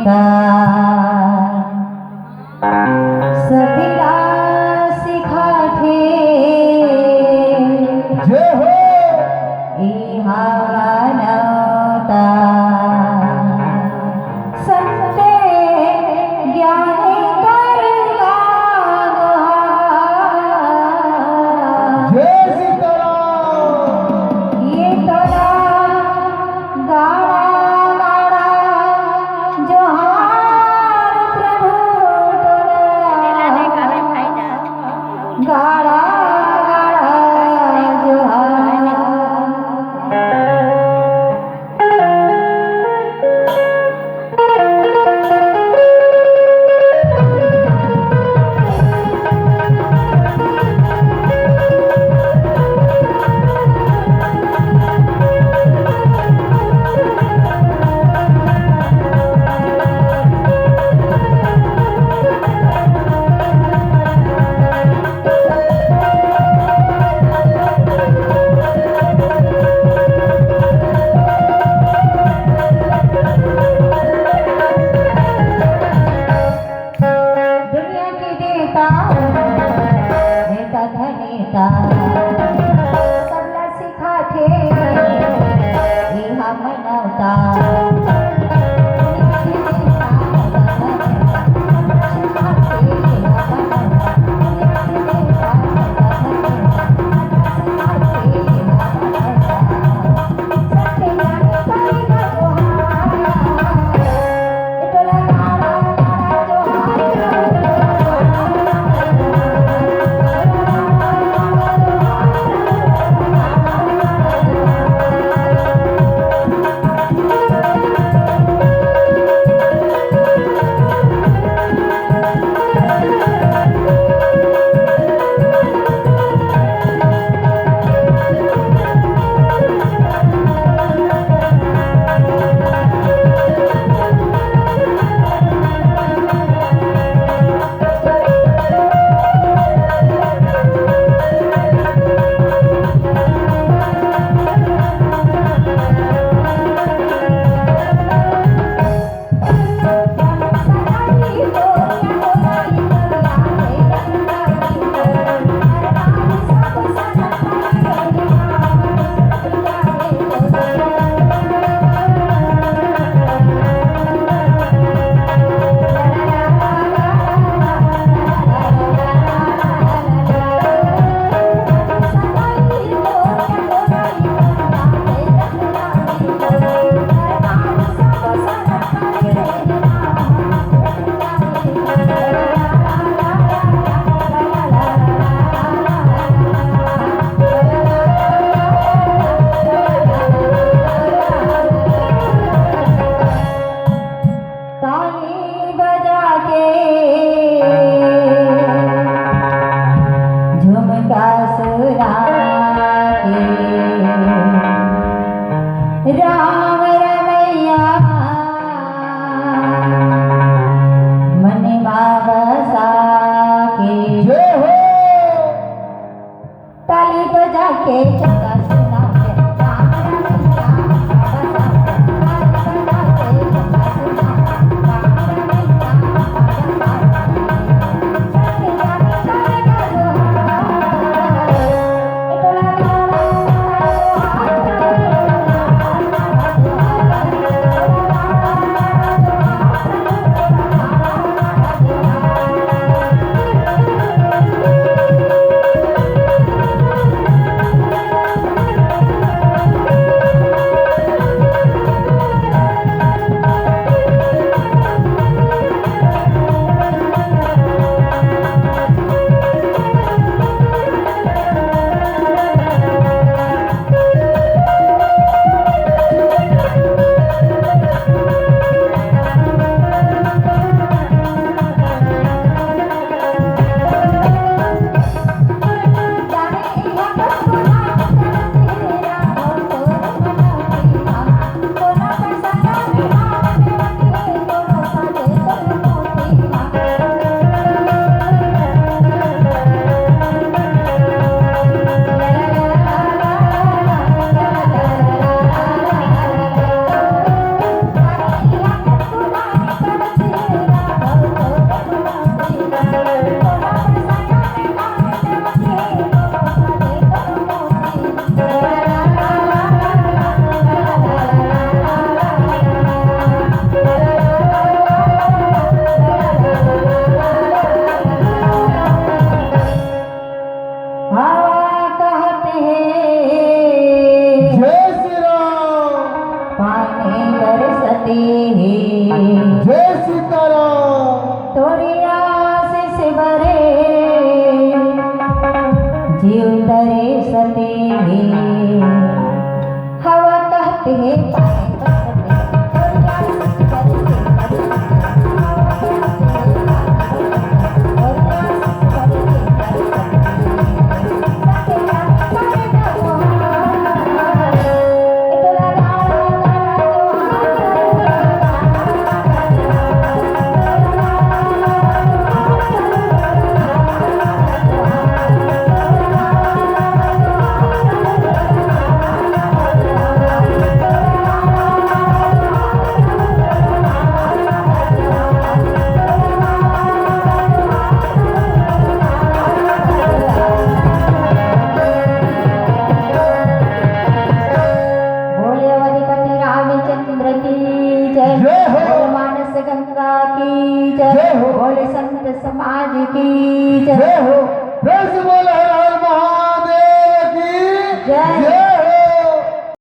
नेता सबीला सिखाथे जय हो इहानवता संते ज्ञानी करगा जय सीताराम ये तोरा गाड़ा गाड़ा जोहार प्रभु तोरा गाड़ा गाड़ा जोहार दुनिया की देवता नेता धनेता सबला सिखाथे इहा मनवता ताली बजा के झुमका सुना के राम रमैया मन बसा के जय हो ताली बजा के झुमका सुना के राम रमैया मन बसा के ताली बजा के झुमका सुना के राम रमैया मन बसा के सीताराम तोरिया से बरे जीव तरे सते हवा कहते हैं जय हो। मानस गंगा की जय जय हो। बोले संत समाज की जय जय हो। प्रेस बोल हर हर महादेव की जय। जय